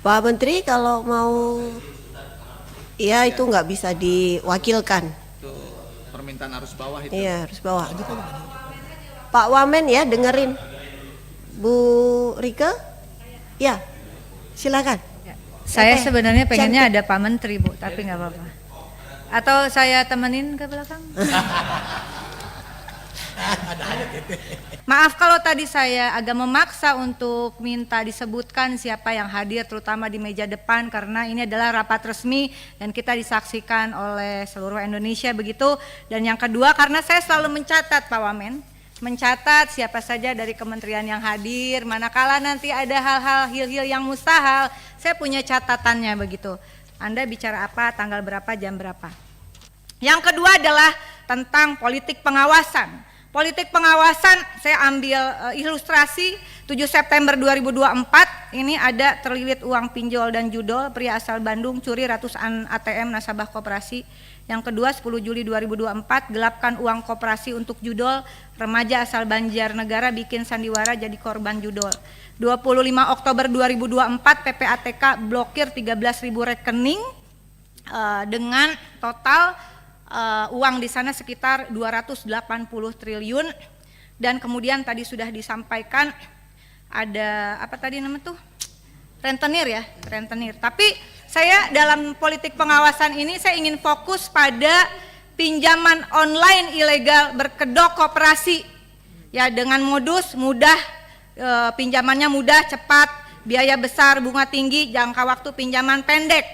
Pak Menteri kalau mau, ya itu nggak bisa diwakilkan. Itu permintaan arus bawah itu. Iya, harus bawa. Pak Wamen ya, dengerin. Bu Rike? Ya, silakan. Saya sebenarnya pengennya cantik. ada Pak Menteri, Bu, tapi nggak apa-apa. Atau saya temenin ke belakang? Maaf kalau tadi saya agak memaksa untuk minta disebutkan siapa yang hadir, terutama di meja depan, karena ini adalah rapat resmi dan kita disaksikan oleh seluruh Indonesia begitu. Dan yang kedua, karena saya selalu mencatat, Pak Wamen, mencatat siapa saja dari kementerian yang hadir, manakala nanti ada hal-hal hil-hil yang mustahil, saya punya catatannya begitu. Anda bicara apa, tanggal berapa, jam berapa. Yang kedua adalah tentang politik pengawasan. Politik pengawasan saya ambil ilustrasi 7 September 2024, ini ada terlilit uang pinjol dan judol, pria asal Bandung curi ratusan ATM nasabah koperasi. Yang kedua 10 Juli 2024, gelapkan uang koperasi untuk judol, remaja asal Banjarnegara bikin sandiwara jadi korban judol. 25 Oktober 2024 PPATK blokir 13.000 rekening dengan total uang di sana sekitar 280 triliun. Dan kemudian tadi sudah disampaikan ada apa tadi namanya tuh, rentenir ya, rentenir. Tapi saya dalam politik pengawasan ini saya ingin fokus pada pinjaman online ilegal berkedok koperasi ya, dengan modus mudah, pinjamannya mudah, cepat, biaya besar, bunga tinggi, jangka waktu pinjaman pendek.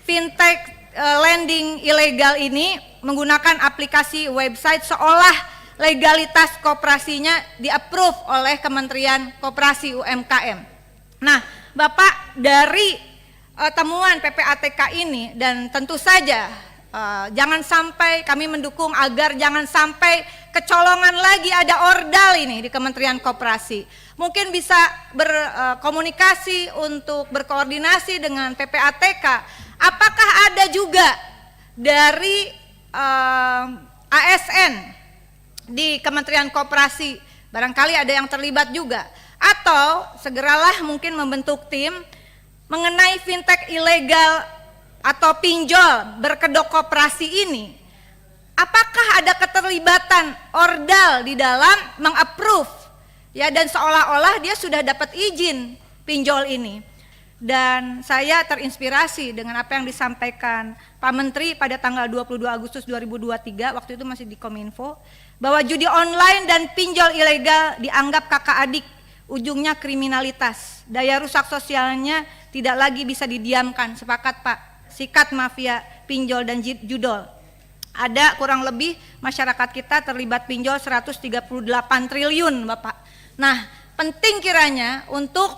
Fintech lending ilegal ini menggunakan aplikasi website seolah legalitas koperasinya di-approve oleh Kementerian Koperasi UMKM. Nah, Bapak, dari temuan PPATK ini, dan tentu saja jangan sampai kami mendukung agar jangan sampai kecolongan lagi ada ordal ini di Kementerian Koperasi. Mungkin bisa berkomunikasi untuk berkoordinasi dengan PPATK. Apakah ada juga dari ASN di Kementerian Koperasi, barangkali ada yang terlibat juga, atau segeralah mungkin membentuk tim mengenai fintech ilegal atau pinjol berkedok koperasi ini. Apakah ada keterlibatan ordal di dalam mengapprove ya, dan seolah-olah dia sudah dapat izin pinjol ini. Dan saya terinspirasi dengan apa yang disampaikan Pak Menteri pada tanggal 22 Agustus 2023, waktu itu masih di Kominfo, bahwa judi online dan pinjol ilegal dianggap kakak adik, ujungnya kriminalitas. Daya rusak sosialnya tidak lagi bisa didiamkan. Sepakat Pak, sikat mafia pinjol dan judol. Ada kurang lebih masyarakat kita terlibat pinjol 138 triliun Bapak. Nah, penting kiranya untuk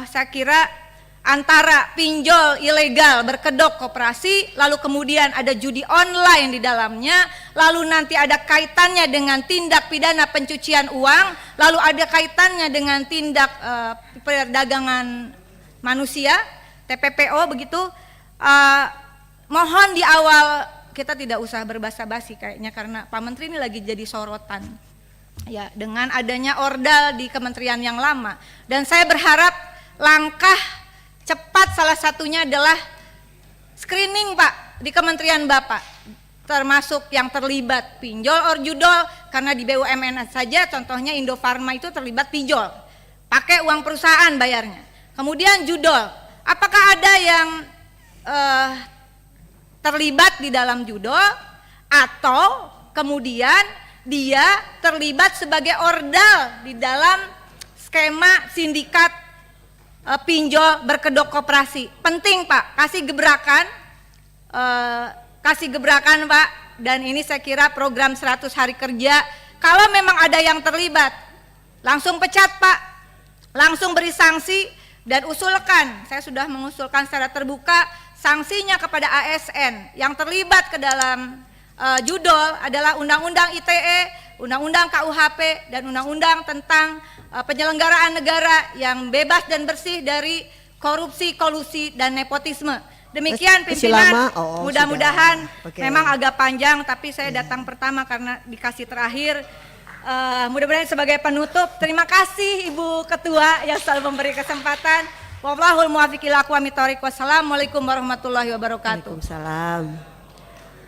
saya kira antara pinjol ilegal berkedok koperasi, lalu kemudian ada judi online di dalamnya, lalu nanti ada kaitannya dengan tindak pidana pencucian uang, lalu ada kaitannya dengan tindak perdagangan manusia, TPPO begitu. Mohon di awal kita tidak usah berbasa-basi kayaknya, karena Pak Menteri ini lagi jadi sorotan ya dengan adanya ordal di kementerian yang lama. Dan saya berharap langkah cepat salah satunya adalah screening Pak di kementerian Bapak, termasuk yang terlibat pinjol or judol, karena di BUMN saja contohnya Indofarma itu terlibat pinjol, pakai uang perusahaan bayarnya. Kemudian judol, apakah ada yang terlibat di dalam judol, atau kemudian dia terlibat sebagai ordal di dalam skema sindikat pinjol berkedok koperasi. Penting Pak, kasih gebrakan Pak. Dan ini saya kira program 100 hari kerja, kalau memang ada yang terlibat langsung pecat Pak, langsung beri sanksi, dan usulkan, saya sudah mengusulkan secara terbuka sanksinya kepada ASN yang terlibat ke dalam judol adalah Undang-Undang ITE, Undang-Undang KUHP, dan Undang-Undang tentang penyelenggaraan negara yang bebas dan bersih dari korupsi, kolusi, dan nepotisme. Demikian pimpinan, mudah-mudahan memang agak panjang, tapi saya datang pertama karena dikasih terakhir. Mudah-mudahan sebagai penutup, terima kasih Ibu Ketua yang selalu memberi kesempatan. Wallahul muwaffiq ila aqwamit thoriq. Wassalamualaikum warahmatullahi wabarakatuh. Waalaikumsalam.